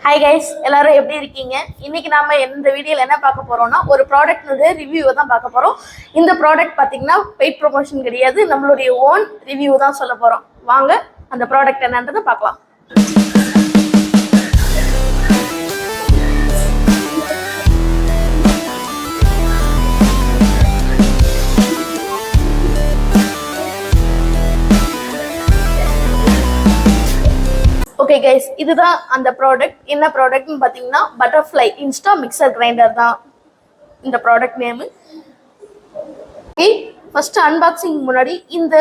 Hi guys, எல்லாரும் எப்படி இருக்கீங்க? இன்னைக்கு நாம இந்த வீடியோல என்ன பார்க்க போறோம்னா ஒரு ப்ராடக்ட்னுடைய ரிவ்யூவை தான் பார்க்க போறோம். இந்த ப்ராடக்ட் பாத்தீங்கன்னா பெய்ட் ப்ரொமோஷன் கிடையாது, நம்மளுடைய ஓன் ரிவ்யூ தான் சொல்ல போறோம். வாங்க அந்த ப்ராடக்ட் என்னன்றதை பார்க்கலாம். ஓகே கைஸ், இதுதான் அந்த ப்ராடக்ட். என்ன ப்ராடக்ட்னு பார்த்தீங்கன்னா பட்டர்ஃப்ளை இன்ஸ்டா மிக்சர் கிரைண்டர் தான் இந்த product name. Okay, first unboxing முன்னாடி இந்த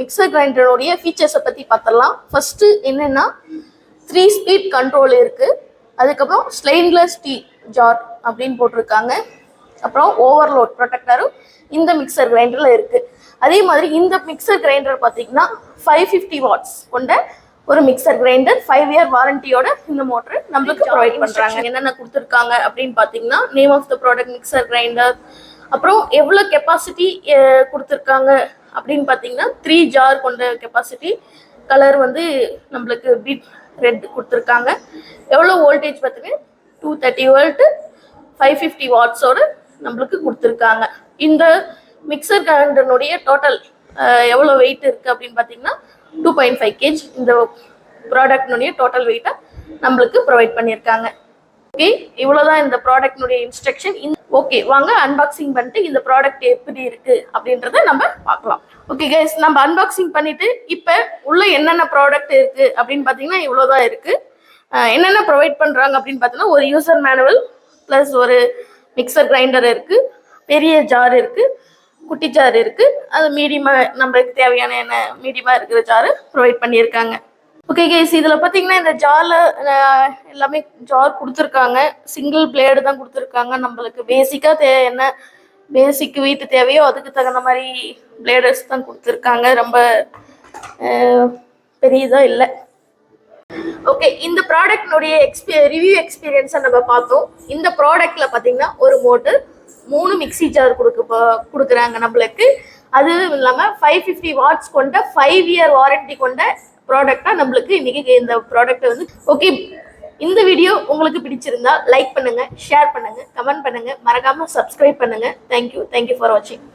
மிக்சர் கிரைண்டருடைய ஃபீச்சர்ஸை பற்றி பார்த்துடலாம். ஃபர்ஸ்ட்டு என்னென்னா 3 ஸ்பீட் கண்ட்ரோல் இருக்குது, அதுக்கப்புறம் ஸ்டெயின்லெஸ் ஸ்டீல் ஜார் அப்படின்னு போட்டிருக்காங்க, அப்புறம் ஓவர்லோட் ப்ரொடெக்டரும் இந்த மிக்சர் கிரைண்டரில் இருக்குது. அதே மாதிரி இந்த மிக்சர் கிரைண்டர் பார்த்தீங்கன்னா 550 வாட்ஸ் கொண்ட ஒரு மிக்சர் கிரைண்டர், 5 இயர் வாரண்டியோட இந்த மோட்டர் நம்மளுக்கு ப்ரொவைட் பண்ணுறாங்க. என்னென்ன கொடுத்துருக்காங்க அப்படின்னு பார்த்தீங்கன்னா name of the product mixer grinder, அப்புறம் எவ்வளோ கெப்பாசிட்டி கொடுத்துருக்காங்க அப்படின்னு பார்த்தீங்கன்னா 3 ஜார் கொண்ட கெப்பாசிட்டி, கலர் வந்து நம்மளுக்கு பீட் ரெட் கொடுத்துருக்காங்க. எவ்வளோ வோல்டேஜ் பார்த்தீங்கன்னா 230 வோல்ட் 550 வாட்ஸோடு நம்மளுக்கு கொடுத்துருக்காங்க. இந்த மிக்சர் கிரைண்டருடைய டோட்டல் எவ்வளோ வெயிட் இருக்குது அப்படின்னு பார்த்தீங்கன்னா 2.5 kg இந்த ப்ராடக்ட்னுடைய டோட்டல் வெயிட்டை நம்மளுக்கு ப்ரொவைட் பண்ணியிருக்காங்க. ஓகே, இவ்வளோதான் இந்த ப்ராடக்ட்னுடைய இன்ஸ்ட்ரக்ஷன். ஓகே, வாங்க அன்பாக்சிங் பண்ணிட்டு இந்த ப்ராடக்ட் எப்படி இருக்குது அப்படின்றத நம்ம பார்க்கலாம். ஓகே கைஸ், நம்ம அன்பாக்சிங் பண்ணிவிட்டு இப்போ உள்ள என்னென்ன ப்ராடக்ட் இருக்குது அப்படின்னு பார்த்தீங்கன்னா இவ்வளோதான் இருக்குது. என்னென்ன ப்ரொவைட் பண்ணுறாங்க அப்படின்னு பார்த்தீங்கன்னா ஒரு யூசர் மேனுவல் ப்ளஸ் ஒரு மிக்சர் கிரைண்டர் இருக்குது, பெரிய ஜார் இருக்குது, குட்டி ஜார் இருக்குது, அது மீடியமாக நம்மளுக்கு தேவையான என்ன மீடியமாக இருக்கிற ஜாரு ப்ரொவைட் பண்ணியிருக்காங்க. ஓகே கைஸ், இதில் பார்த்தீங்கன்னா இந்த ஜாரில் எல்லாமே ஜார் கொடுத்துருக்காங்க, சிங்கிள் பிளேடு தான் கொடுத்துருக்காங்க. நம்மளுக்கு பேசிக்காக என்ன பேசிக் வீட்டு தேவையோ அதுக்கு தகுந்த மாதிரி பிளேடர்ஸ் தான் கொடுத்துருக்காங்க, ரொம்ப பெரியதாக இல்லை. ஓகே, இந்த ப்ராடக்ட்னுடைய ரிவ்யூ எக்ஸ்பீரியன்ஸை நம்ம பார்த்தோம். இந்த ப்ராடக்டில் பார்த்தீங்கன்னா ஒரு மோட்டர், 3 மிக்சி ஜார் கொடுக்குறாங்க நம்மளுக்கு. அதுவும் இல்லாமல் 550 வாட்ஸ் கொண்ட 5 இயர் வாரண்டி கொண்ட ப்ராடக்டாக நம்மளுக்கு இன்னைக்கு இந்த ப்ராடக்ட் வந்து. ஓகே, இந்த வீடியோ உங்களுக்கு பிடிச்சிருந்தா லைக் பண்ணுங்க, ஷேர் பண்ணுங்க, கமெண்ட் பண்ணுங்க, மறக்காம சப்ஸ்கிரைப் பண்ணுங்க. தேங்க்யூ ஃபார் வாட்சிங்.